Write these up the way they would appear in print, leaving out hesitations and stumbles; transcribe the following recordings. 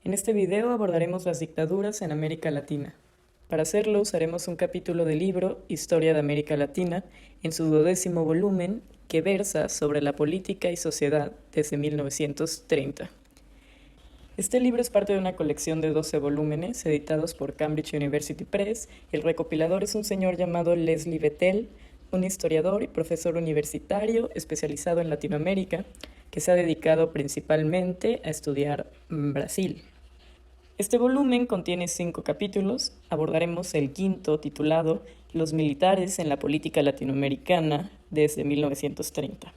En este video abordaremos las dictaduras en América Latina. Para hacerlo usaremos un capítulo del libro Historia de América Latina en su 12º volumen que versa sobre la política y sociedad desde 1930. Este libro es parte de una colección de 12 volúmenes editados por Cambridge University Press. El recopilador es un señor llamado Leslie Bethel, un historiador y profesor universitario especializado en Latinoamérica que se ha dedicado principalmente a estudiar Brasil. Este volumen contiene 5 capítulos. Abordaremos el quinto, titulado Los militares en la política latinoamericana desde 1930.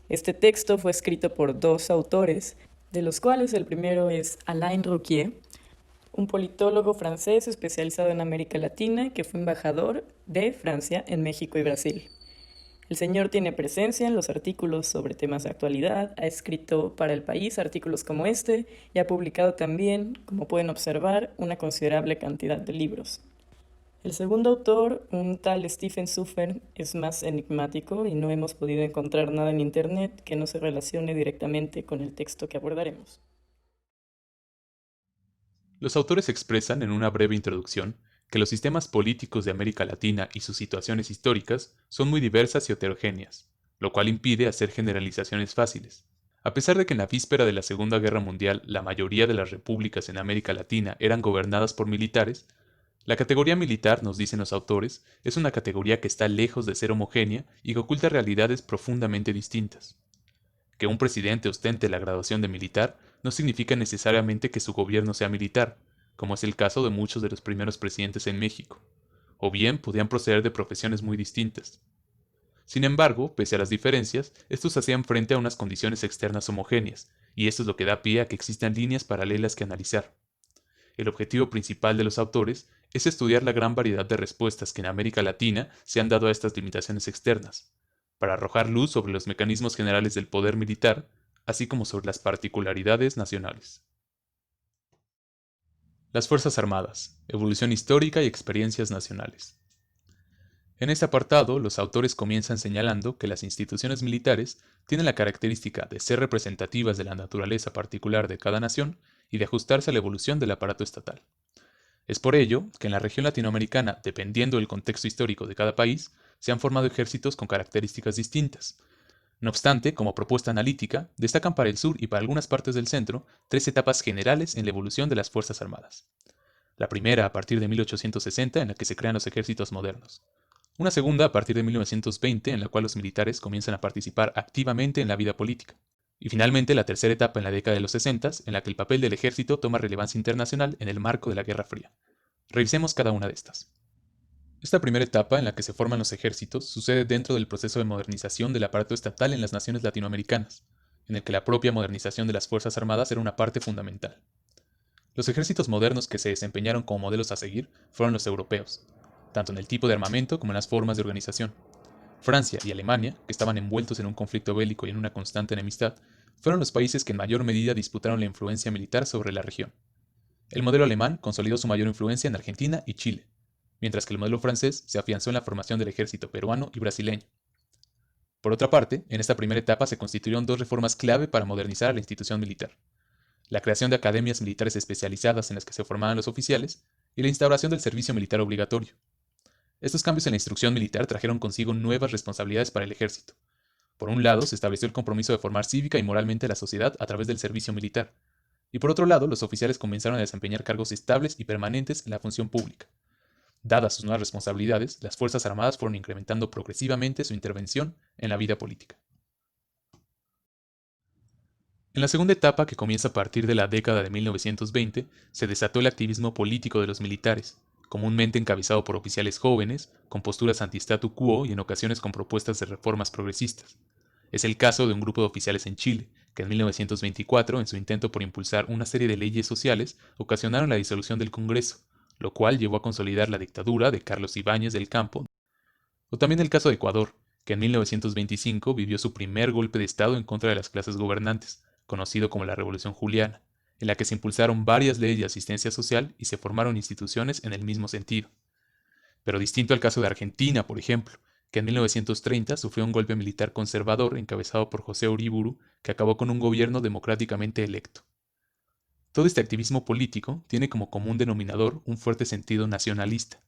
Este texto fue escrito por 2 autores, de los cuales el primero es Alain Rouquier, un politólogo francés especializado en América Latina que fue embajador de Francia en México y Brasil. El señor tiene presencia en los artículos sobre temas de actualidad, ha escrito para El País artículos como este y ha publicado también, como pueden observar, una considerable cantidad de libros. El segundo autor, un tal Stephen Suffer, es más enigmático y no hemos podido encontrar nada en internet que no se relacione directamente con el texto que abordaremos. Los autores expresan en una breve introducción que los sistemas políticos de América Latina y sus situaciones históricas son muy diversas y heterogéneas, lo cual impide hacer generalizaciones fáciles. A pesar de que en la víspera de la Segunda Guerra Mundial la mayoría de las repúblicas en América Latina eran gobernadas por militares, la categoría militar, nos dicen los autores, es una categoría que está lejos de ser homogénea y que oculta realidades profundamente distintas. Que un presidente ostente la graduación de militar no significa necesariamente que su gobierno sea militar, como es el caso de muchos de los primeros presidentes en México, o bien podían proceder de profesiones muy distintas. Sin embargo, pese a las diferencias, estos hacían frente a unas condiciones externas homogéneas, y esto es lo que da pie a que existan líneas paralelas que analizar. El objetivo principal de los autores es estudiar la gran variedad de respuestas que en América Latina se han dado a estas limitaciones externas, para arrojar luz sobre los mecanismos generales del poder militar, así como sobre las particularidades nacionales. Las Fuerzas Armadas, evolución histórica y experiencias nacionales. En este apartado, los autores comienzan señalando que las instituciones militares tienen la característica de ser representativas de la naturaleza particular de cada nación y de ajustarse a la evolución del aparato estatal. Es por ello que en la región latinoamericana, dependiendo del contexto histórico de cada país, se han formado ejércitos con características distintas. No obstante, como propuesta analítica, destacan para el sur y para algunas partes del centro 3 etapas generales en la evolución de las Fuerzas Armadas. La primera a partir de 1860, en la que se crean los ejércitos modernos. Una segunda a partir de 1920, en la cual los militares comienzan a participar activamente en la vida política. Y finalmente la tercera etapa en la década de los 60, en la que el papel del ejército toma relevancia internacional en el marco de la Guerra Fría. Revisemos cada una de estas. Esta primera etapa en la que se forman los ejércitos sucede dentro del proceso de modernización del aparato estatal en las naciones latinoamericanas, en el que la propia modernización de las Fuerzas Armadas era una parte fundamental. Los ejércitos modernos que se desempeñaron como modelos a seguir fueron los europeos, tanto en el tipo de armamento como en las formas de organización. Francia y Alemania, que estaban envueltos en un conflicto bélico y en una constante enemistad, fueron los países que en mayor medida disputaron la influencia militar sobre la región. El modelo alemán consolidó su mayor influencia en Argentina y Chile, mientras que el modelo francés se afianzó en la formación del ejército peruano y brasileño. Por otra parte, en esta primera etapa se constituyeron 2 reformas clave para modernizar a la institución militar: la creación de academias militares especializadas en las que se formaban los oficiales y la instauración del servicio militar obligatorio. Estos cambios en la instrucción militar trajeron consigo nuevas responsabilidades para el ejército. Por un lado, se estableció el compromiso de formar cívica y moralmente a la sociedad a través del servicio militar, y por otro lado, los oficiales comenzaron a desempeñar cargos estables y permanentes en la función pública. Dadas sus nuevas responsabilidades, las Fuerzas Armadas fueron incrementando progresivamente su intervención en la vida política. En la segunda etapa, que comienza a partir de la década de 1920, se desató el activismo político de los militares, comúnmente encabezado por oficiales jóvenes, con posturas anti-statu quo y en ocasiones con propuestas de reformas progresistas. Es el caso de un grupo de oficiales en Chile, que en 1924, en su intento por impulsar una serie de leyes sociales, ocasionaron la disolución del Congreso, lo cual llevó a consolidar la dictadura de Carlos Ibáñez del Campo. O también el caso de Ecuador, que en 1925 vivió su primer golpe de Estado en contra de las clases gobernantes, conocido como la Revolución Juliana, en la que se impulsaron varias leyes de asistencia social y se formaron instituciones en el mismo sentido. Pero distinto al caso de Argentina, por ejemplo, que en 1930 sufrió un golpe militar conservador encabezado por José Uriburu, que acabó con un gobierno democráticamente electo. Todo este activismo político tiene como común denominador un fuerte sentido nacionalista.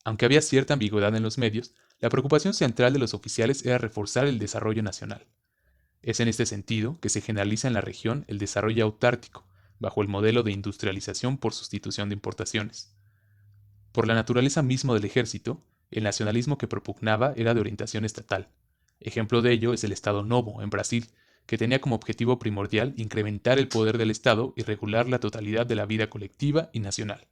Aunque había cierta ambigüedad en los medios, la preocupación central de los oficiales era reforzar el desarrollo nacional. Es en este sentido que se generaliza en la región el desarrollo autártico, bajo el modelo de industrialización por sustitución de importaciones. Por la naturaleza misma del ejército, el nacionalismo que propugnaba era de orientación estatal. Ejemplo de ello es el Estado Novo, en Brasil, que tenía como objetivo primordial incrementar el poder del Estado y regular la totalidad de la vida colectiva y nacional.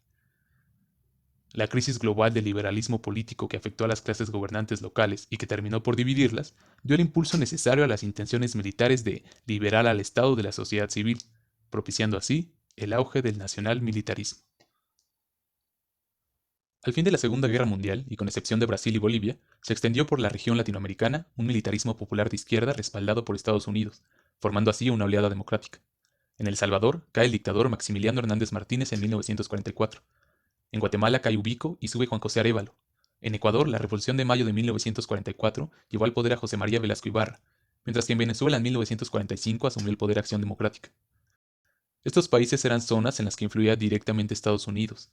La crisis global del liberalismo político que afectó a las clases gobernantes locales y que terminó por dividirlas, dio el impulso necesario a las intenciones militares de liberar al Estado de la sociedad civil, propiciando así el auge del nacional-militarismo. Al fin de la Segunda Guerra Mundial, y con excepción de Brasil y Bolivia, se extendió por la región latinoamericana un militarismo popular de izquierda respaldado por Estados Unidos, formando así una oleada democrática. En El Salvador cae el dictador Maximiliano Hernández Martínez en 1944. En Guatemala cae Ubico y sube Juan José Arévalo. En Ecuador, la Revolución de Mayo de 1944 llevó al poder a José María Velasco Ibarra, mientras que en Venezuela en 1945 asumió el poder Acción Democrática. Estos países eran zonas en las que influía directamente Estados Unidos.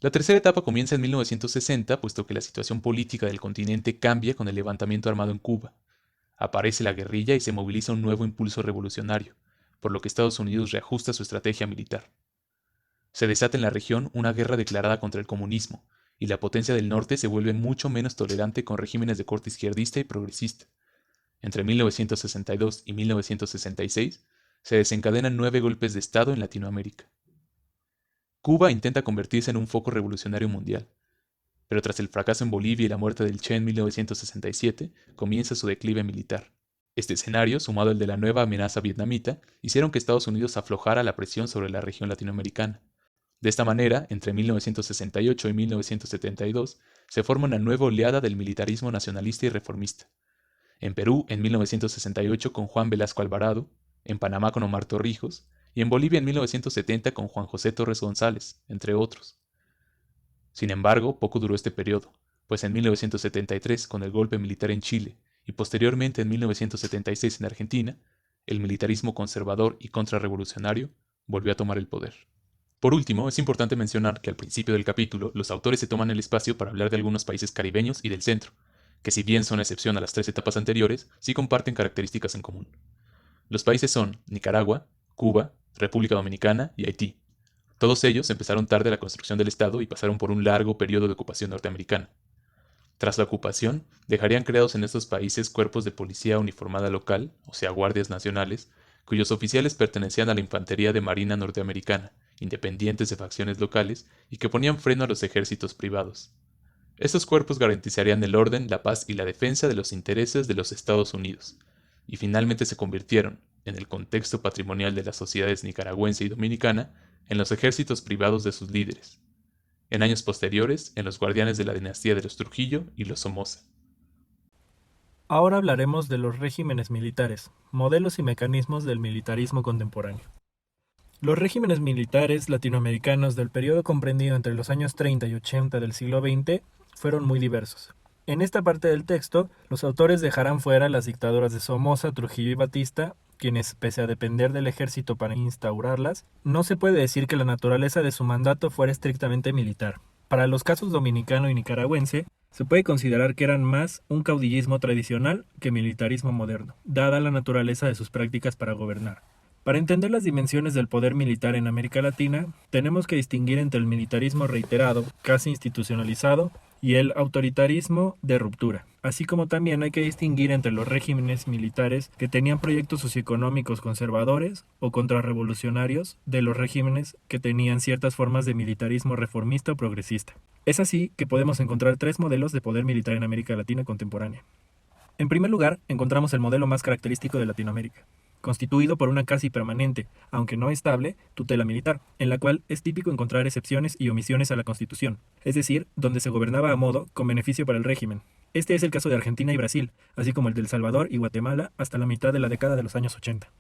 La tercera etapa comienza en 1960, puesto que la situación política del continente cambia con el levantamiento armado en Cuba. Aparece la guerrilla y se moviliza un nuevo impulso revolucionario, por lo que Estados Unidos reajusta su estrategia militar. Se desata en la región una guerra declarada contra el comunismo, y la potencia del norte se vuelve mucho menos tolerante con regímenes de corte izquierdista y progresista. Entre 1962 y 1966 se desencadenan 9 golpes de Estado en Latinoamérica. Cuba intenta convertirse en un foco revolucionario mundial, pero tras el fracaso en Bolivia y la muerte del Che en 1967, comienza su declive militar. Este escenario, sumado al de la nueva amenaza vietnamita, hicieron que Estados Unidos aflojara la presión sobre la región latinoamericana. De esta manera, entre 1968 y 1972, se forma una nueva oleada del militarismo nacionalista y reformista. En Perú, en 1968 con Juan Velasco Alvarado, en Panamá con Omar Torrijos, y en Bolivia en 1970 con Juan José Torres González, entre otros. Sin embargo, poco duró este periodo, pues en 1973, con el golpe militar en Chile, y posteriormente en 1976 en Argentina, el militarismo conservador y contrarrevolucionario volvió a tomar el poder. Por último, es importante mencionar que al principio del capítulo los autores se toman el espacio para hablar de algunos países caribeños y del centro, que si bien son excepción a las 3 etapas anteriores, sí comparten características en común. Los países son Nicaragua, Cuba, República Dominicana y Haití. Todos ellos empezaron tarde la construcción del Estado y pasaron por un largo periodo de ocupación norteamericana. Tras la ocupación, dejarían creados en estos países cuerpos de policía uniformada local, o sea, guardias nacionales, cuyos oficiales pertenecían a la infantería de marina norteamericana, independientes de facciones locales y que ponían freno a los ejércitos privados. Estos cuerpos garantizarían el orden, la paz y la defensa de los intereses de los Estados Unidos, y finalmente se convirtieron, en el contexto patrimonial de las sociedades nicaragüense y dominicana, en los ejércitos privados de sus líderes. En años posteriores, en los guardianes de la dinastía de los Trujillo y los Somoza. Ahora hablaremos de los regímenes militares, modelos y mecanismos del militarismo contemporáneo. Los regímenes militares latinoamericanos del periodo comprendido entre los años 30 y 80 del siglo XX fueron muy diversos. En esta parte del texto, los autores dejarán fuera las dictaduras de Somoza, Trujillo y Batista, quienes, pese a depender del ejército para instaurarlas, no se puede decir que la naturaleza de su mandato fuera estrictamente militar. Para los casos dominicano y nicaragüense, se puede considerar que eran más un caudillismo tradicional que militarismo moderno, dada la naturaleza de sus prácticas para gobernar. Para entender las dimensiones del poder militar en América Latina, tenemos que distinguir entre el militarismo reiterado, casi institucionalizado, y el autoritarismo de ruptura. Así como también hay que distinguir entre los regímenes militares que tenían proyectos socioeconómicos conservadores o contrarrevolucionarios de los regímenes que tenían ciertas formas de militarismo reformista o progresista. Es así que podemos encontrar 3 modelos de poder militar en América Latina contemporánea. En primer lugar, encontramos el modelo más característico de Latinoamérica, constituido por una casi permanente, aunque no estable, tutela militar, en la cual es típico encontrar excepciones y omisiones a la Constitución, es decir, donde se gobernaba a modo con beneficio para el régimen. Este es el caso de Argentina y Brasil, así como el de El Salvador y Guatemala hasta la mitad de la década de los años 80.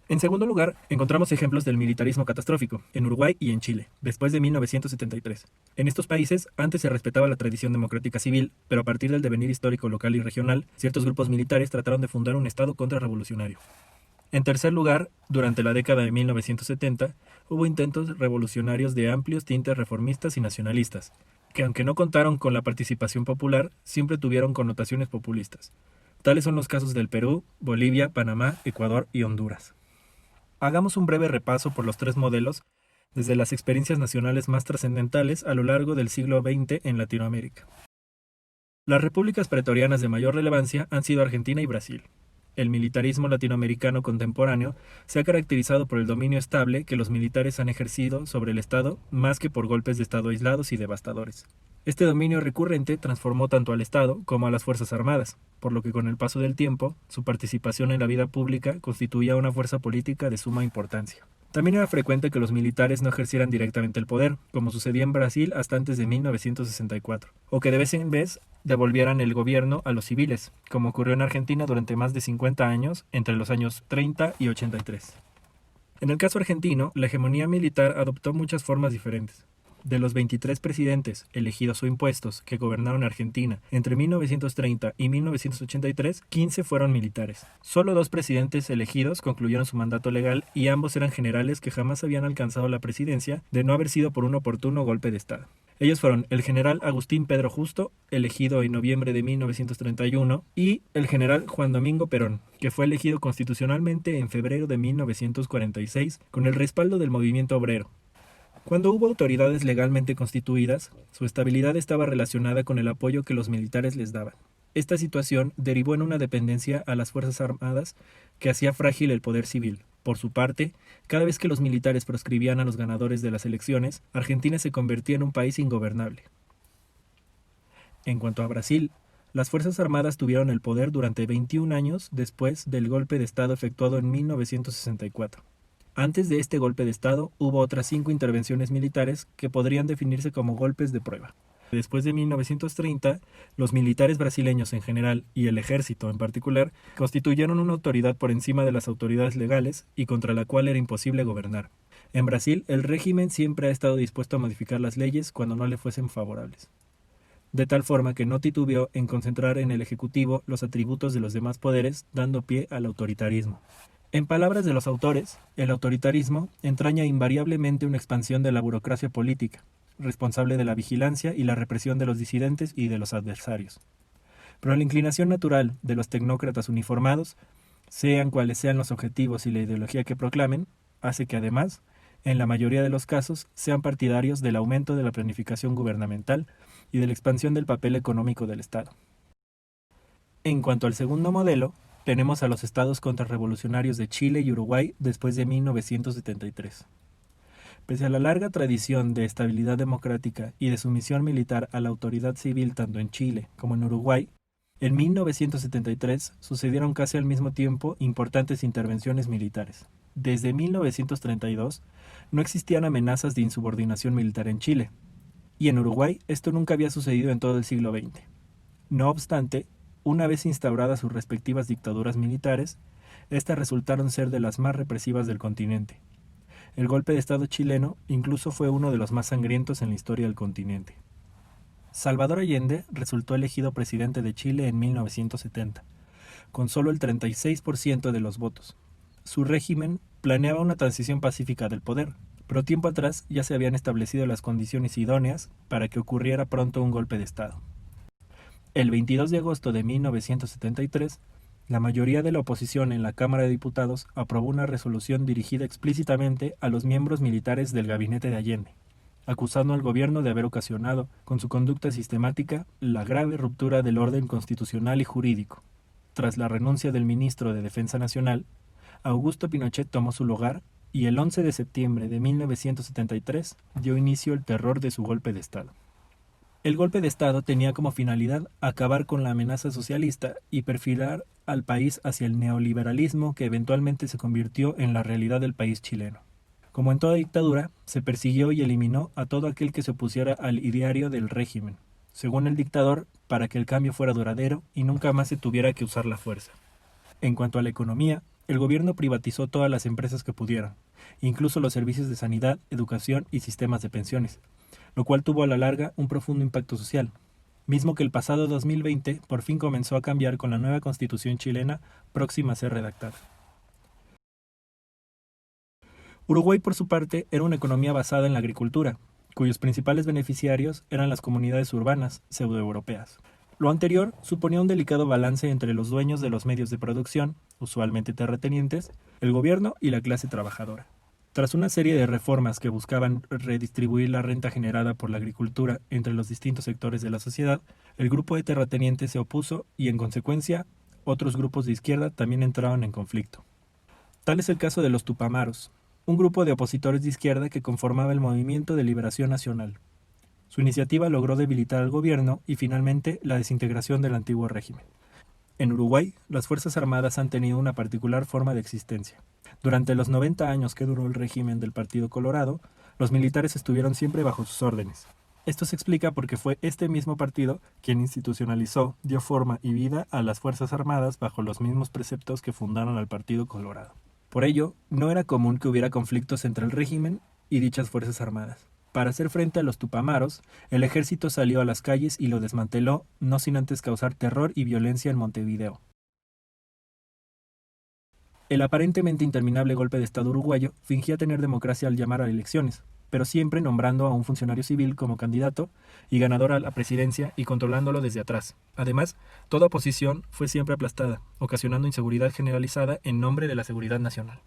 En segundo lugar, encontramos ejemplos del militarismo catastrófico, en Uruguay y en Chile, después de 1973. En estos países, antes se respetaba la tradición democrática civil, pero a partir del devenir histórico local y regional, ciertos grupos militares trataron de fundar un estado contrarrevolucionario. En tercer lugar, durante la década de 1970, hubo intentos revolucionarios de amplios tintes reformistas y nacionalistas, que aunque no contaron con la participación popular, siempre tuvieron connotaciones populistas. Tales son los casos del Perú, Bolivia, Panamá, Ecuador y Honduras. Hagamos un breve repaso por los tres modelos, desde las experiencias nacionales más trascendentales a lo largo del siglo XX en Latinoamérica. Las repúblicas pretorianas de mayor relevancia han sido Argentina y Brasil. El militarismo latinoamericano contemporáneo se ha caracterizado por el dominio estable que los militares han ejercido sobre el Estado más que por golpes de Estado aislados y devastadores. Este dominio recurrente transformó tanto al Estado como a las Fuerzas Armadas, por lo que con el paso del tiempo, su participación en la vida pública constituía una fuerza política de suma importancia. También era frecuente que los militares no ejercieran directamente el poder, como sucedía en Brasil hasta antes de 1964, o que de vez en vez devolvieran el gobierno a los civiles, como ocurrió en Argentina durante más de 50 años, entre los años 30 y 83. En el caso argentino, la hegemonía militar adoptó muchas formas diferentes. De los 23 presidentes, elegidos o impuestos, que gobernaron Argentina entre 1930 y 1983, 15 fueron militares. Solo 2 presidentes elegidos concluyeron su mandato legal y ambos eran generales que jamás habían alcanzado la presidencia de no haber sido por un oportuno golpe de Estado. Ellos fueron el general Agustín Pedro Justo, elegido en noviembre de 1931, y el general Juan Domingo Perón, que fue elegido constitucionalmente en febrero de 1946 con el respaldo del movimiento obrero. Cuando hubo autoridades legalmente constituidas, su estabilidad estaba relacionada con el apoyo que los militares les daban. Esta situación derivó en una dependencia a las Fuerzas Armadas que hacía frágil el poder civil. Por su parte, cada vez que los militares proscribían a los ganadores de las elecciones, Argentina se convertía en un país ingobernable. En cuanto a Brasil, las Fuerzas Armadas tuvieron el poder durante 21 años después del golpe de Estado efectuado en 1964. Antes de este golpe de Estado, hubo otras 5 intervenciones militares que podrían definirse como golpes de prueba. Después de 1930, los militares brasileños en general y el ejército en particular constituyeron una autoridad por encima de las autoridades legales y contra la cual era imposible gobernar. En Brasil, el régimen siempre ha estado dispuesto a modificar las leyes cuando no le fuesen favorables, de tal forma que no titubeó en concentrar en el ejecutivo los atributos de los demás poderes, dando pie al autoritarismo. En palabras de los autores, el autoritarismo entraña invariablemente una expansión de la burocracia política, responsable de la vigilancia y la represión de los disidentes y de los adversarios. Pero la inclinación natural de los tecnócratas uniformados, sean cuales sean los objetivos y la ideología que proclamen, hace que además, en la mayoría de los casos, sean partidarios del aumento de la planificación gubernamental y de la expansión del papel económico del Estado. En cuanto al segundo modelo, tenemos a los estados contrarrevolucionarios de Chile y Uruguay después de 1973. Pese a la larga tradición de estabilidad democrática y de sumisión militar a la autoridad civil tanto en Chile como en Uruguay, en 1973 sucedieron casi al mismo tiempo importantes intervenciones militares. Desde 1932 no existían amenazas de insubordinación militar en Chile, y en Uruguay esto nunca había sucedido en todo el siglo XX. No obstante, una vez instauradas sus respectivas dictaduras militares, estas resultaron ser de las más represivas del continente. El golpe de Estado chileno incluso fue uno de los más sangrientos en la historia del continente. Salvador Allende resultó elegido presidente de Chile en 1970, con solo el 36% de los votos. Su régimen planeaba una transición pacífica del poder, pero tiempo atrás ya se habían establecido las condiciones idóneas para que ocurriera pronto un golpe de Estado. El 22 de agosto de 1973, la mayoría de la oposición en la Cámara de Diputados aprobó una resolución dirigida explícitamente a los miembros militares del gabinete de Allende, acusando al gobierno de haber ocasionado, con su conducta sistemática, la grave ruptura del orden constitucional y jurídico. Tras la renuncia del ministro de Defensa Nacional, Augusto Pinochet tomó su lugar y el 11 de septiembre de 1973 dio inicio el terror de su golpe de Estado. El golpe de Estado tenía como finalidad acabar con la amenaza socialista y perfilar al país hacia el neoliberalismo que eventualmente se convirtió en la realidad del país chileno. Como en toda dictadura, se persiguió y eliminó a todo aquel que se opusiera al ideario del régimen, según el dictador, para que el cambio fuera duradero y nunca más se tuviera que usar la fuerza. En cuanto a la economía, el gobierno privatizó todas las empresas que pudieran, incluso los servicios de sanidad, educación y sistemas de pensiones, lo cual tuvo a la larga un profundo impacto social, mismo que el pasado 2020 por fin comenzó a cambiar con la nueva constitución chilena próxima a ser redactada. Uruguay, por su parte, era una economía basada en la agricultura, cuyos principales beneficiarios eran las comunidades urbanas pseudoeuropeas. Lo anterior suponía un delicado balance entre los dueños de los medios de producción, usualmente terratenientes, el gobierno y la clase trabajadora. Tras una serie de reformas que buscaban redistribuir la renta generada por la agricultura entre los distintos sectores de la sociedad, el grupo de terratenientes se opuso y, en consecuencia, otros grupos de izquierda también entraron en conflicto. Tal es el caso de los Tupamaros, un grupo de opositores de izquierda que conformaba el Movimiento de Liberación Nacional. Su iniciativa logró debilitar al gobierno y finalmente la desintegración del antiguo régimen. En Uruguay, las Fuerzas Armadas han tenido una particular forma de existencia. Durante los 90 años que duró el régimen del Partido Colorado, los militares estuvieron siempre bajo sus órdenes. Esto se explica porque fue este mismo partido quien institucionalizó, dio forma y vida a las Fuerzas Armadas bajo los mismos preceptos que fundaron al Partido Colorado. Por ello, no era común que hubiera conflictos entre el régimen y dichas Fuerzas Armadas. Para hacer frente a los Tupamaros, el ejército salió a las calles y lo desmanteló, no sin antes causar terror y violencia en Montevideo. El aparentemente interminable golpe de Estado uruguayo fingía tener democracia al llamar a elecciones, pero siempre nombrando a un funcionario civil como candidato y ganador a la presidencia y controlándolo desde atrás. Además, toda oposición fue siempre aplastada, ocasionando inseguridad generalizada en nombre de la seguridad nacional.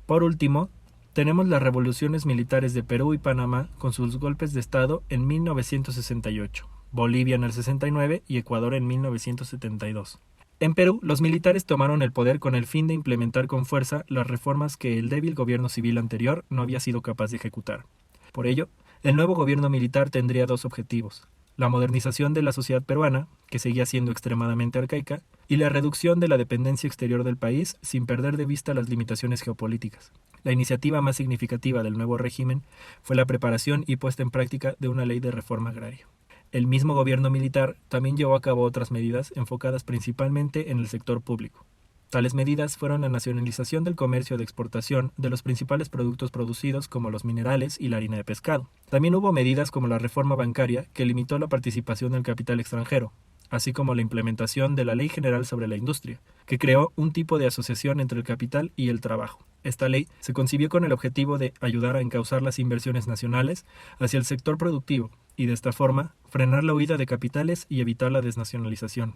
Por último, tenemos las revoluciones militares de Perú y Panamá con sus golpes de Estado en 1968, Bolivia en el 69 y Ecuador en 1972. En Perú, los militares tomaron el poder con el fin de implementar con fuerza las reformas que el débil gobierno civil anterior no había sido capaz de ejecutar. Por ello, el nuevo gobierno militar tendría dos objetivos: la modernización de la sociedad peruana, que seguía siendo extremadamente arcaica, y la reducción de la dependencia exterior del país sin perder de vista las limitaciones geopolíticas. La iniciativa más significativa del nuevo régimen fue la preparación y puesta en práctica de una ley de reforma agraria. El mismo gobierno militar también llevó a cabo otras medidas enfocadas principalmente en el sector público. Tales medidas fueron la nacionalización del comercio de exportación de los principales productos producidos como los minerales y la harina de pescado. También hubo medidas como la reforma bancaria que limitó la participación del capital extranjero, así como la implementación de la Ley General sobre la Industria, que creó un tipo de asociación entre el capital y el trabajo. Esta ley se concibió con el objetivo de ayudar a encauzar las inversiones nacionales hacia el sector productivo y, de esta forma, frenar la huida de capitales y evitar la desnacionalización.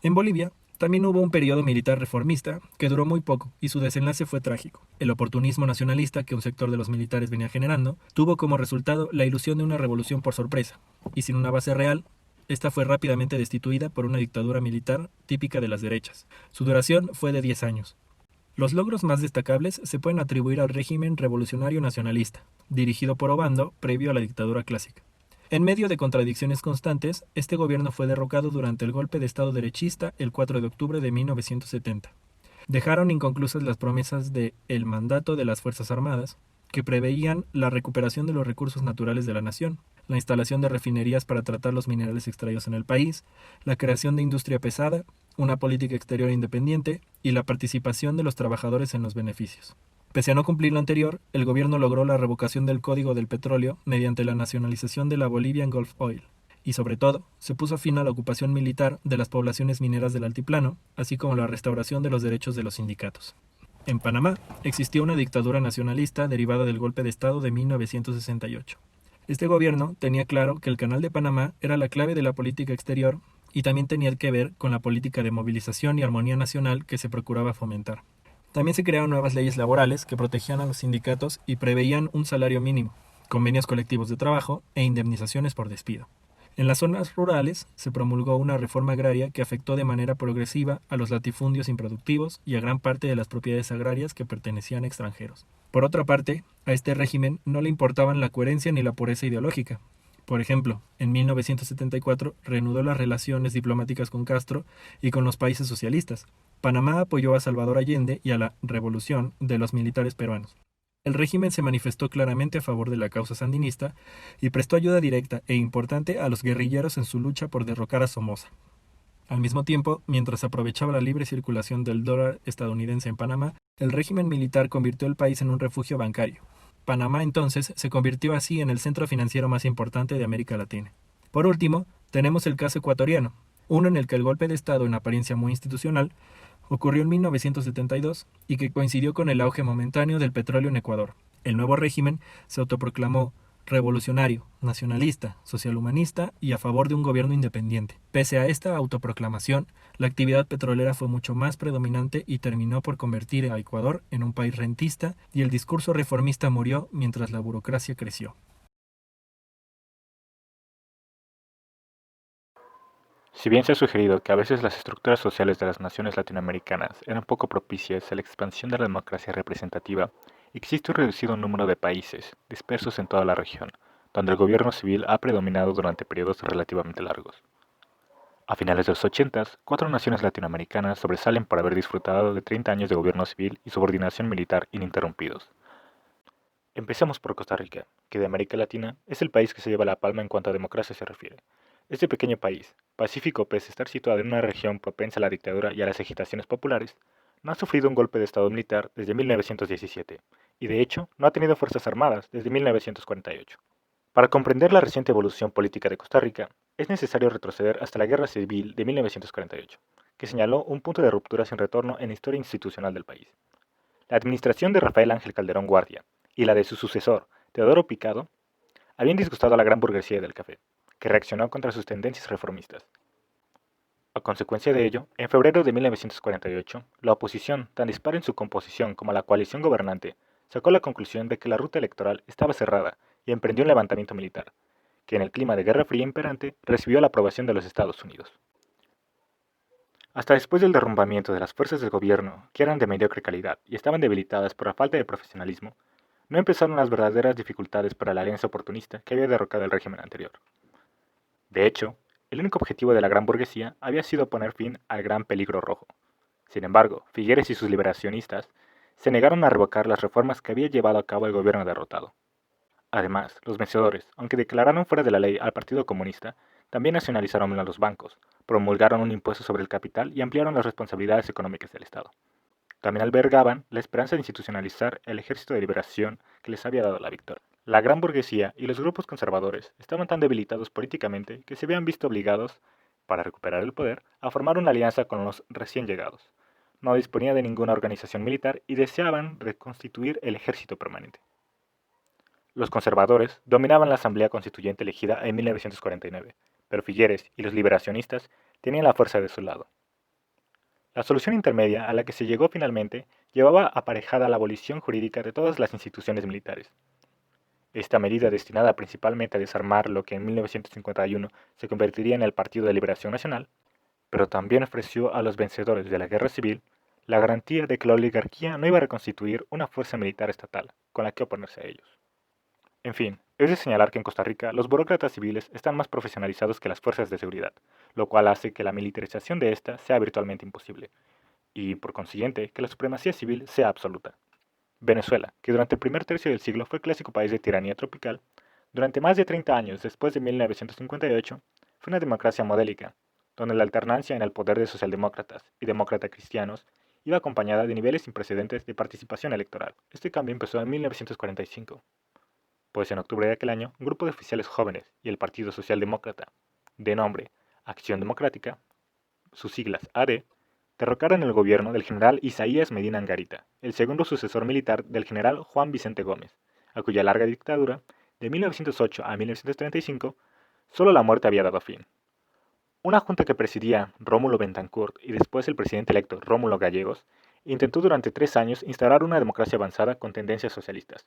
En Bolivia, también hubo un periodo militar reformista que duró muy poco y su desenlace fue trágico. El oportunismo nacionalista que un sector de los militares venía generando tuvo como resultado la ilusión de una revolución por sorpresa, y sin una base real, esta fue rápidamente destituida por una dictadura militar típica de las derechas. Su duración fue de 10 años. Los logros más destacables se pueden atribuir al régimen revolucionario nacionalista, dirigido por Obando previo a la dictadura clásica. En medio de contradicciones constantes, este gobierno fue derrocado durante el golpe de Estado derechista el 4 de octubre de 1970. Dejaron inconclusas las promesas de el mandato de las Fuerzas Armadas, que preveían la recuperación de los recursos naturales de la nación, la instalación de refinerías para tratar los minerales extraídos en el país, la creación de industria pesada, una política exterior independiente y la participación de los trabajadores en los beneficios. Pese a no cumplir lo anterior, el gobierno logró la revocación del Código del Petróleo mediante la nacionalización de la Bolivian Gulf Oil, y sobre todo, se puso fin a la ocupación militar de las poblaciones mineras del altiplano, así como la restauración de los derechos de los sindicatos. En Panamá, existió una dictadura nacionalista derivada del golpe de Estado de 1968. Este gobierno tenía claro que el Canal de Panamá era la clave de la política exterior y también tenía que ver con la política de movilización y armonía nacional que se procuraba fomentar. También se crearon nuevas leyes laborales que protegían a los sindicatos y preveían un salario mínimo, convenios colectivos de trabajo e indemnizaciones por despido. En las zonas rurales se promulgó una reforma agraria que afectó de manera progresiva a los latifundios improductivos y a gran parte de las propiedades agrarias que pertenecían a extranjeros. Por otra parte, a este régimen no le importaban la coherencia ni la pureza ideológica. Por ejemplo, en 1974 reanudó las relaciones diplomáticas con Castro y con los países socialistas. Panamá apoyó a Salvador Allende y a la revolución de los militares peruanos. El régimen se manifestó claramente a favor de la causa sandinista y prestó ayuda directa e importante a los guerrilleros en su lucha por derrocar a Somoza. Al mismo tiempo, mientras aprovechaba la libre circulación del dólar estadounidense en Panamá, el régimen militar convirtió el país en un refugio bancario. Panamá entonces se convirtió así en el centro financiero más importante de América Latina. Por último, tenemos el caso ecuatoriano, uno en el que el golpe de Estado, en apariencia muy institucional, ocurrió en 1972 y que coincidió con el auge momentáneo del petróleo en Ecuador. El nuevo régimen se autoproclamó revolucionario, nacionalista, socialhumanista y a favor de un gobierno independiente. Pese a esta autoproclamación, la actividad petrolera fue mucho más predominante y terminó por convertir a Ecuador en un país rentista, y el discurso reformista murió mientras la burocracia creció. Si bien se ha sugerido que a veces las estructuras sociales de las naciones latinoamericanas eran poco propicias a la expansión de la democracia representativa, existe un reducido número de países, dispersos en toda la región, donde el gobierno civil ha predominado durante periodos relativamente largos. A finales de los 80, 4 naciones latinoamericanas sobresalen por haber disfrutado de 30 años de gobierno civil y subordinación militar ininterrumpidos. Empecemos por Costa Rica, que de América Latina es el país que se lleva la palma en cuanto a democracia se refiere. Este pequeño país, pacífico pese a estar situado en una región propensa a la dictadura y a las agitaciones populares, no ha sufrido un golpe de Estado militar desde 1917, y de hecho no ha tenido fuerzas armadas desde 1948. Para comprender la reciente evolución política de Costa Rica, es necesario retroceder hasta la Guerra Civil de 1948, que señaló un punto de ruptura sin retorno en la historia institucional del país. La administración de Rafael Ángel Calderón Guardia y la de su sucesor, Teodoro Picado, habían disgustado a la gran burguesía del café, que reaccionó contra sus tendencias reformistas. A consecuencia de ello, en febrero de 1948, la oposición, tan dispar en su composición como la coalición gobernante, sacó la conclusión de que la ruta electoral estaba cerrada y emprendió un levantamiento militar, que en el clima de Guerra Fría imperante recibió la aprobación de los Estados Unidos. Hasta después del derrumbamiento de las fuerzas del gobierno, que eran de mediocre calidad y estaban debilitadas por la falta de profesionalismo, no empezaron las verdaderas dificultades para la alianza oportunista que había derrocado el régimen anterior. De hecho, el único objetivo de la gran burguesía había sido poner fin al gran peligro rojo. Sin embargo, Figueres y sus liberacionistas se negaron a revocar las reformas que había llevado a cabo el gobierno derrotado. Además, los vencedores, aunque declararon fuera de la ley al Partido Comunista, también nacionalizaron a los bancos, promulgaron un impuesto sobre el capital y ampliaron las responsabilidades económicas del Estado. También albergaban la esperanza de institucionalizar el Ejército de Liberación que les había dado la victoria. La gran burguesía y los grupos conservadores estaban tan debilitados políticamente que se habían visto obligados, para recuperar el poder, a formar una alianza con los recién llegados. No disponía de ninguna organización militar y deseaban reconstituir el ejército permanente. Los conservadores dominaban la Asamblea Constituyente elegida en 1949, pero Figueres y los liberacionistas tenían la fuerza de su lado. La solución intermedia a la que se llegó finalmente llevaba aparejada la abolición jurídica de todas las instituciones militares. Esta medida, destinada principalmente a desarmar lo que en 1951 se convertiría en el Partido de Liberación Nacional, pero también ofreció a los vencedores de la Guerra Civil la garantía de que la oligarquía no iba a reconstituir una fuerza militar estatal con la que oponerse a ellos. En fin, es de señalar que en Costa Rica los burócratas civiles están más profesionalizados que las fuerzas de seguridad, lo cual hace que la militarización de esta sea virtualmente imposible, y por consiguiente que la supremacía civil sea absoluta. Venezuela, que durante el primer tercio del siglo fue el clásico país de tiranía tropical, durante más de 30 años después de 1958, fue una democracia modélica, donde la alternancia en el poder de socialdemócratas y demócrata cristianos iba acompañada de niveles sin precedentes de participación electoral. Este cambio empezó en 1945, pues en octubre de aquel año, un grupo de oficiales jóvenes y el Partido Socialdemócrata, de nombre Acción Democrática, sus siglas AD, derrocaron el gobierno del general Isaías Medina Angarita, el segundo sucesor militar del general Juan Vicente Gómez, a cuya larga dictadura, de 1908 a 1935, solo la muerte había dado fin. Una junta que presidía Rómulo Betancourt y después el presidente electo Rómulo Gallegos, intentó durante 3 años instaurar una democracia avanzada con tendencias socialistas,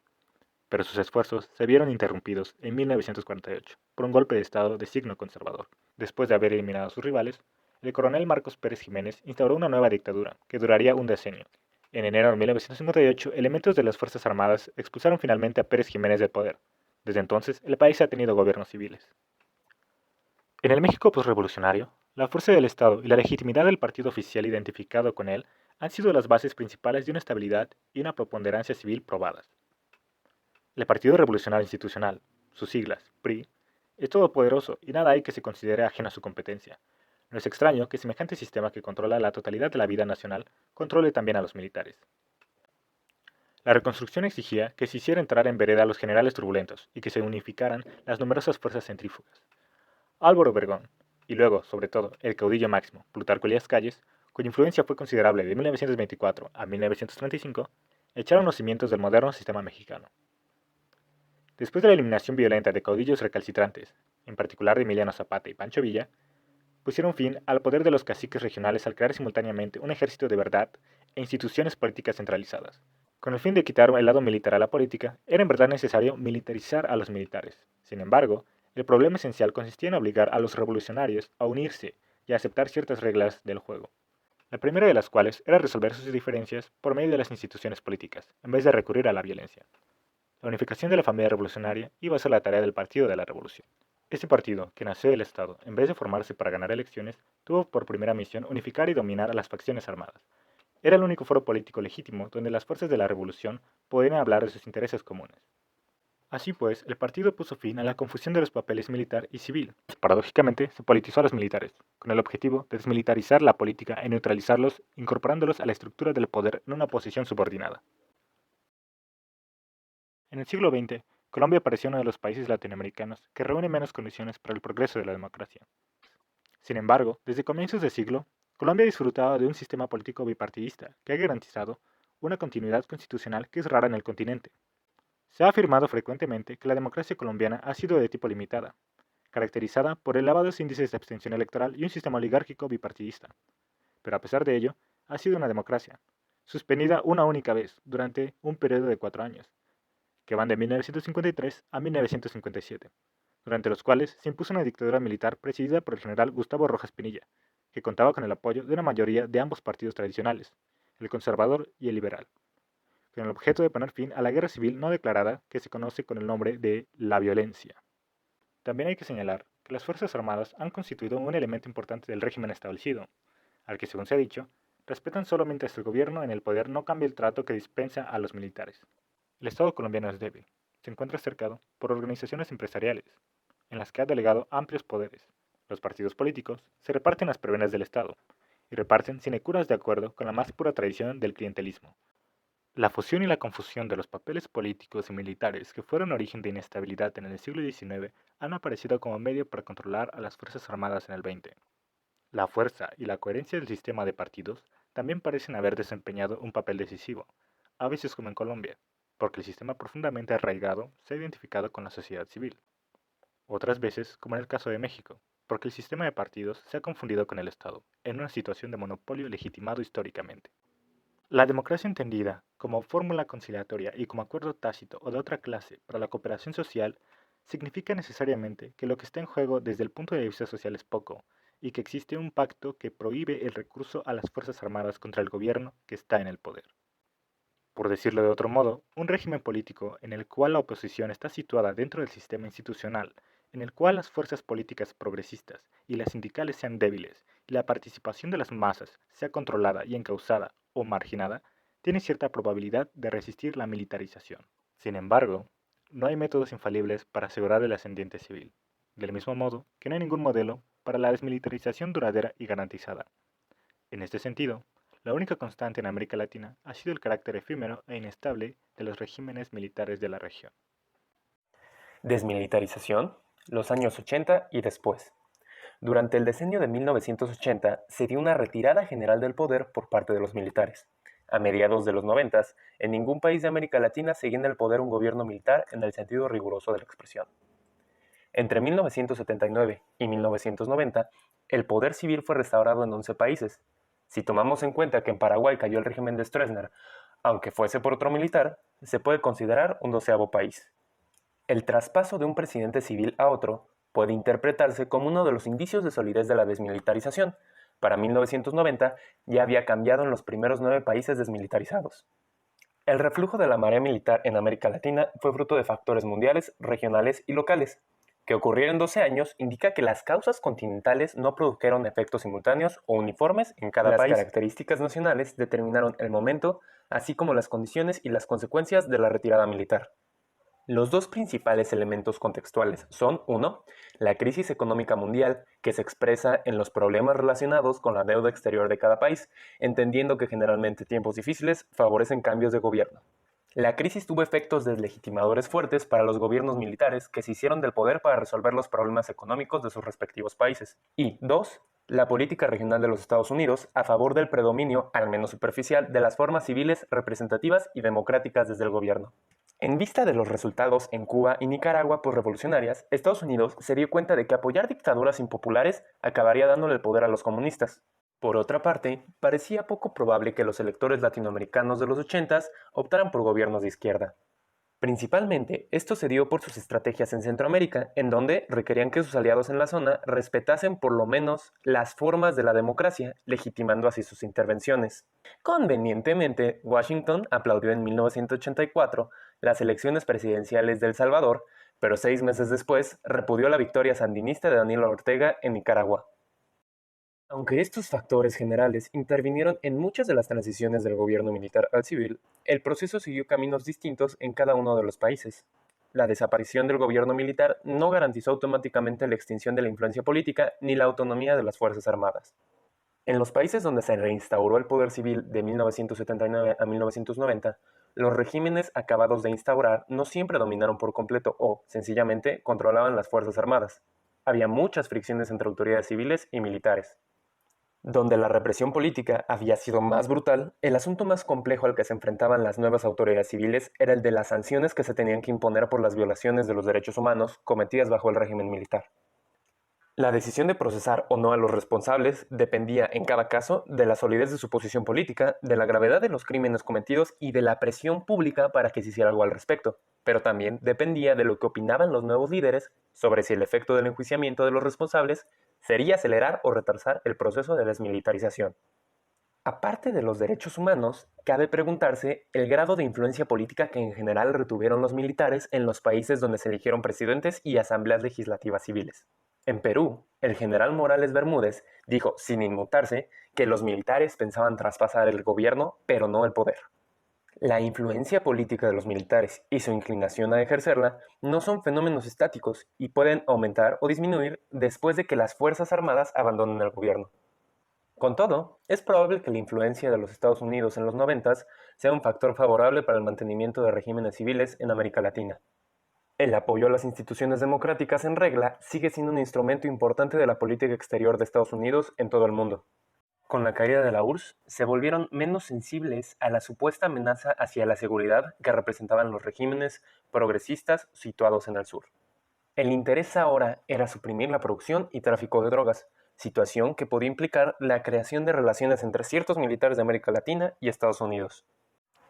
pero sus esfuerzos se vieron interrumpidos en 1948 por un golpe de Estado de signo conservador. Después de haber eliminado a sus rivales, el coronel Marcos Pérez Jiménez instauró una nueva dictadura que duraría un decenio. En enero de 1958, elementos de las Fuerzas Armadas expulsaron finalmente a Pérez Jiménez del poder. Desde entonces, el país ha tenido gobiernos civiles. En el México posrevolucionario, la fuerza del Estado y la legitimidad del partido oficial identificado con él han sido las bases principales de una estabilidad y una preponderancia civil probadas. El Partido Revolucionario Institucional, sus siglas, PRI, es todopoderoso y nada hay que se considere ajeno a su competencia. No es extraño que semejante sistema que controla la totalidad de la vida nacional controle también a los militares. La reconstrucción exigía que se hiciera entrar en vereda a los generales turbulentos y que se unificaran las numerosas fuerzas centrífugas. Álvaro Obregón, y luego, sobre todo, el caudillo máximo, Plutarco Elías Calles, cuya influencia fue considerable de 1924 a 1935, echaron los cimientos del moderno sistema mexicano. Después de la eliminación violenta de caudillos recalcitrantes, en particular de Emiliano Zapata y Pancho Villa, pusieron fin al poder de los caciques regionales al crear simultáneamente un ejército de verdad e instituciones políticas centralizadas. Con el fin de quitar el lado militar a la política, era en verdad necesario militarizar a los militares. Sin embargo, el problema esencial consistía en obligar a los revolucionarios a unirse y a aceptar ciertas reglas del juego. La primera de las cuales era resolver sus diferencias por medio de las instituciones políticas, en vez de recurrir a la violencia. La unificación de la familia revolucionaria iba a ser la tarea del Partido de la Revolución. Este partido, que nació del Estado, en vez de formarse para ganar elecciones, tuvo por primera misión unificar y dominar a las facciones armadas. Era el único foro político legítimo donde las fuerzas de la revolución podían hablar de sus intereses comunes. Así pues, el partido puso fin a la confusión de los papeles militar y civil. Paradójicamente, se politizó a los militares, con el objetivo de desmilitarizar la política y neutralizarlos, incorporándolos a la estructura del poder en una posición subordinada. En el siglo XX, Colombia parecía uno de los países latinoamericanos que reúne menos condiciones para el progreso de la democracia. Sin embargo, desde comienzos de siglo, Colombia disfrutaba de un sistema político bipartidista que ha garantizado una continuidad constitucional que es rara en el continente. Se ha afirmado frecuentemente que la democracia colombiana ha sido de tipo limitada, caracterizada por elevados índices de abstención electoral y un sistema oligárquico bipartidista. Pero a pesar de ello, ha sido una democracia, suspendida una única vez durante un periodo de 4 años, que van de 1953 a 1957, durante los cuales se impuso una dictadura militar presidida por el general Gustavo Rojas Pinilla, que contaba con el apoyo de una mayoría de ambos partidos tradicionales, el conservador y el liberal, con el objeto de poner fin a la guerra civil no declarada que se conoce con el nombre de la violencia. También hay que señalar que las Fuerzas Armadas han constituido un elemento importante del régimen establecido, al que, según se ha dicho, respetan solo mientras el gobierno en el poder no cambie el trato que dispensa a los militares. El Estado colombiano es débil, se encuentra cercado por organizaciones empresariales, en las que ha delegado amplios poderes. Los partidos políticos se reparten las prebendas del Estado, y reparten sinecuras de acuerdo con la más pura tradición del clientelismo. La fusión y la confusión de los papeles políticos y militares que fueron origen de inestabilidad en el siglo XIX han aparecido como medio para controlar a las Fuerzas Armadas en el XX. La fuerza y la coherencia del sistema de partidos también parecen haber desempeñado un papel decisivo, a veces como en Colombia, porque el sistema profundamente arraigado se ha identificado con la sociedad civil. Otras veces, como en el caso de México, porque el sistema de partidos se ha confundido con el Estado, en una situación de monopolio legitimado históricamente. La democracia entendida como fórmula conciliatoria y como acuerdo tácito o de otra clase para la cooperación social significa necesariamente que lo que está en juego desde el punto de vista social es poco, y que existe un pacto que prohíbe el recurso a las Fuerzas Armadas contra el gobierno que está en el poder. Por decirlo de otro modo, un régimen político en el cual la oposición está situada dentro del sistema institucional, en el cual las fuerzas políticas progresistas y las sindicales sean débiles y la participación de las masas sea controlada y encausada o marginada, tiene cierta probabilidad de resistir la militarización. Sin embargo, no hay métodos infalibles para asegurar el ascendiente civil, del mismo modo que no hay ningún modelo para la desmilitarización duradera y garantizada. En este sentido, la única constante en América Latina ha sido el carácter efímero e inestable de los regímenes militares de la región. Desmilitarización, los años 80 y después. Durante el decenio de 1980 se dio una retirada general del poder por parte de los militares. A mediados de los 90, en ningún país de América Latina seguía en el poder un gobierno militar en el sentido riguroso de la expresión. Entre 1979 y 1990, el poder civil fue restaurado en 11 países. Si tomamos en cuenta que en Paraguay cayó el régimen de Stroessner, aunque fuese por otro militar, se puede considerar un 12º país. El traspaso de un presidente civil a otro puede interpretarse como uno de los indicios de solidez de la desmilitarización. Para 1990 ya había cambiado en los primeros 9 países desmilitarizados. El reflujo de la marea militar en América Latina fue fruto de factores mundiales, regionales y locales. Que ocurriera en 12 años indica que las causas continentales no produjeron efectos simultáneos o uniformes en cada país. Las características nacionales determinaron el momento, así como las condiciones y las consecuencias de la retirada militar. Los dos principales elementos contextuales son, 1, la crisis económica mundial, que se expresa en los problemas relacionados con la deuda exterior de cada país, entendiendo que generalmente tiempos difíciles favorecen cambios de gobierno. La crisis tuvo efectos deslegitimadores fuertes para los gobiernos militares que se hicieron del poder para resolver los problemas económicos de sus respectivos países. Y 2, la política regional de los Estados Unidos a favor del predominio, al menos superficial, de las formas civiles representativas y democráticas desde el gobierno. En vista de los resultados en Cuba y Nicaragua posrevolucionarias, Estados Unidos se dio cuenta de que apoyar dictaduras impopulares acabaría dándole el poder a los comunistas. Por otra parte, parecía poco probable que los electores latinoamericanos de los 80s optaran por gobiernos de izquierda. Principalmente, esto se dio por sus estrategias en Centroamérica, en donde requerían que sus aliados en la zona respetasen por lo menos las formas de la democracia, legitimando así sus intervenciones. Convenientemente, Washington aplaudió en 1984 las elecciones presidenciales de El Salvador, pero 6 meses después repudió la victoria sandinista de Daniel Ortega en Nicaragua. Aunque estos factores generales intervinieron en muchas de las transiciones del gobierno militar al civil, el proceso siguió caminos distintos en cada uno de los países. La desaparición del gobierno militar no garantizó automáticamente la extinción de la influencia política ni la autonomía de las Fuerzas Armadas. En los países donde se reinstauró el poder civil de 1979 a 1990, los regímenes acabados de instaurar no siempre dominaron por completo o, sencillamente, controlaban las Fuerzas Armadas. Había muchas fricciones entre autoridades civiles y militares. Donde la represión política había sido más brutal, el asunto más complejo al que se enfrentaban las nuevas autoridades civiles era el de las sanciones que se tenían que imponer por las violaciones de los derechos humanos cometidas bajo el régimen militar. La decisión de procesar o no a los responsables dependía, en cada caso, de la solidez de su posición política, de la gravedad de los crímenes cometidos y de la presión pública para que se hiciera algo al respecto, pero también dependía de lo que opinaban los nuevos líderes sobre si el efecto del enjuiciamiento de los responsables sería acelerar o retrasar el proceso de desmilitarización. Aparte de los derechos humanos, cabe preguntarse el grado de influencia política que en general retuvieron los militares en los países donde se eligieron presidentes y asambleas legislativas civiles. En Perú, el general Morales Bermúdez dijo, sin inmutarse, que los militares pensaban traspasar el gobierno, pero no el poder. La influencia política de los militares y su inclinación a ejercerla no son fenómenos estáticos y pueden aumentar o disminuir después de que las Fuerzas Armadas abandonen el gobierno. Con todo, es probable que la influencia de los Estados Unidos en los 90s sea un factor favorable para el mantenimiento de regímenes civiles en América Latina. El apoyo a las instituciones democráticas en regla sigue siendo un instrumento importante de la política exterior de Estados Unidos en todo el mundo. Con la caída de la URSS, se volvieron menos sensibles a la supuesta amenaza hacia la seguridad que representaban los regímenes progresistas situados en el sur. El interés ahora era suprimir la producción y tráfico de drogas, situación que podía implicar la creación de relaciones entre ciertos militares de América Latina y Estados Unidos.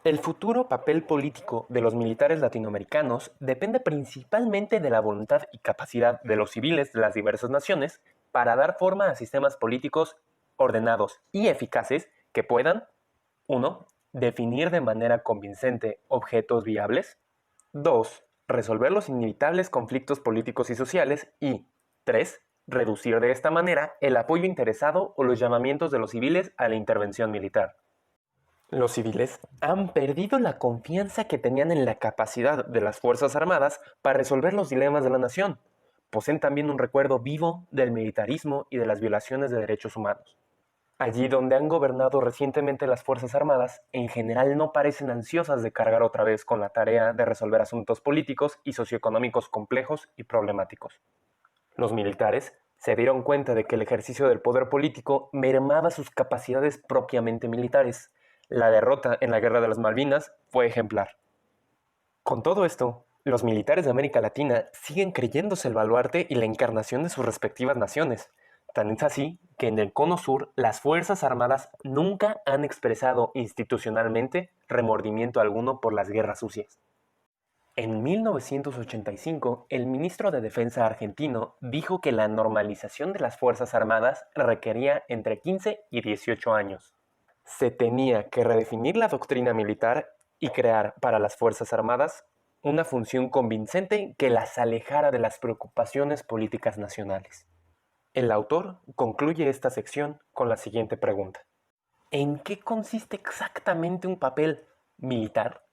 El futuro papel político de los militares latinoamericanos depende principalmente de la voluntad y capacidad de los civiles de las diversas naciones para dar forma a sistemas políticos ordenados y eficaces que puedan 1. Definir de manera convincente objetos viables, 2. Resolver los inevitables conflictos políticos y sociales y 3. Reducir de esta manera el apoyo interesado o los llamamientos de los civiles a la intervención militar. Los civiles han perdido la confianza que tenían en la capacidad de las Fuerzas Armadas para resolver los dilemas de la nación. Poseen también un recuerdo vivo del militarismo y de las violaciones de derechos humanos. Allí donde han gobernado recientemente las Fuerzas Armadas, en general no parecen ansiosas de cargar otra vez con la tarea de resolver asuntos políticos y socioeconómicos complejos y problemáticos. Los militares se dieron cuenta de que el ejercicio del poder político mermaba sus capacidades propiamente militares. La derrota en la Guerra de las Malvinas fue ejemplar. Con todo esto, los militares de América Latina siguen creyéndose el baluarte y la encarnación de sus respectivas naciones. Tan es así que en el Cono Sur las Fuerzas Armadas nunca han expresado institucionalmente remordimiento alguno por las guerras sucias. En 1985, el ministro de Defensa argentino dijo que la normalización de las Fuerzas Armadas requería entre 15 y 18 años. Se tenía que redefinir la doctrina militar y crear para las Fuerzas Armadas una función convincente que las alejara de las preocupaciones políticas nacionales. El autor concluye esta sección con la siguiente pregunta. ¿En qué consiste exactamente un papel militar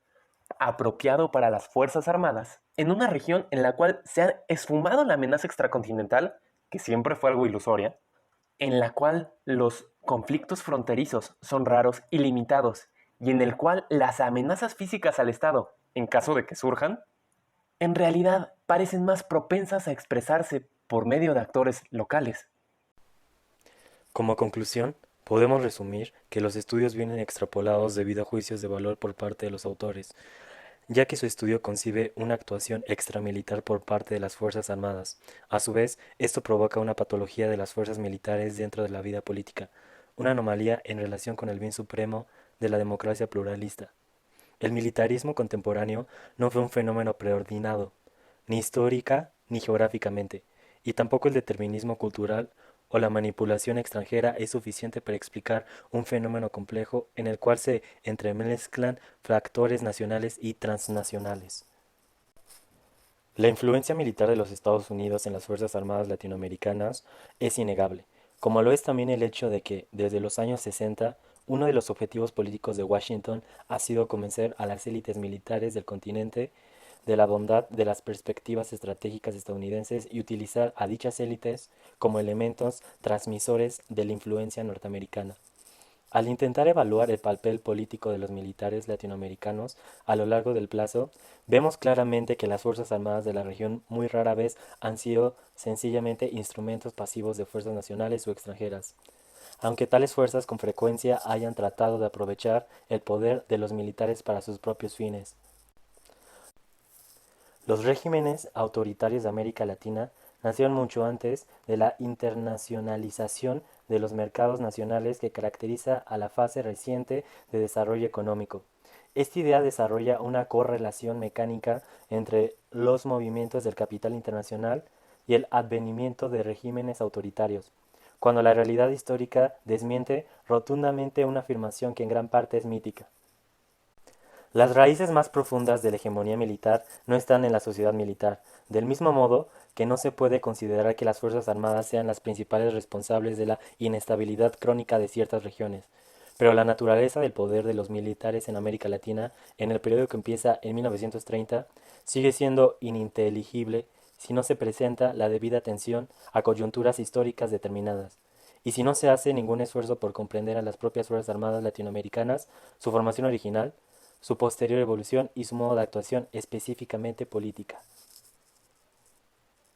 apropiado para las Fuerzas Armadas en una región en la cual se ha esfumado la amenaza extracontinental, que siempre fue algo ilusoria, en la cual los conflictos fronterizos son raros y limitados, y en el cual las amenazas físicas al Estado, en caso de que surjan, en realidad parecen más propensas a expresarse por medio de actores locales? Como conclusión, podemos resumir que los estudios vienen extrapolados debido a juicios de valor por parte de los autores, ya que su estudio concibe una actuación extramilitar por parte de las Fuerzas Armadas. A su vez, esto provoca una patología de las fuerzas militares dentro de la vida política, una anomalía en relación con el bien supremo de la democracia pluralista. El militarismo contemporáneo no fue un fenómeno preordinado, ni histórica ni geográficamente, y tampoco el determinismo cultural o la manipulación extranjera es suficiente para explicar un fenómeno complejo en el cual se entremezclan factores nacionales y transnacionales. La influencia militar de los Estados Unidos en las Fuerzas Armadas latinoamericanas es innegable, como lo es también el hecho de que, desde los años 60, uno de los objetivos políticos de Washington ha sido convencer a las élites militares del continente de la bondad de las perspectivas estratégicas estadounidenses y utilizar a dichas élites como elementos transmisores de la influencia norteamericana. Al intentar evaluar el papel político de los militares latinoamericanos a lo largo del plazo, vemos claramente que las Fuerzas Armadas de la región muy rara vez han sido sencillamente instrumentos pasivos de fuerzas nacionales o extranjeras, aunque tales fuerzas con frecuencia hayan tratado de aprovechar el poder de los militares para sus propios fines. Los regímenes autoritarios de América Latina nacieron mucho antes de la internacionalización de los mercados nacionales que caracteriza a la fase reciente de desarrollo económico. Esta idea desarrolla una correlación mecánica entre los movimientos del capital internacional y el advenimiento de regímenes autoritarios, cuando la realidad histórica desmiente rotundamente una afirmación que en gran parte es mítica. Las raíces más profundas de la hegemonía militar no están en la sociedad militar, del mismo modo que no se puede considerar que las Fuerzas Armadas sean las principales responsables de la inestabilidad crónica de ciertas regiones. Pero la naturaleza del poder de los militares en América Latina, en el periodo que empieza en 1930, sigue siendo ininteligible si no se presenta la debida atención a coyunturas históricas determinadas, y si no se hace ningún esfuerzo por comprender a las propias Fuerzas Armadas latinoamericanas, su formación original, su posterior evolución y su modo de actuación específicamente política.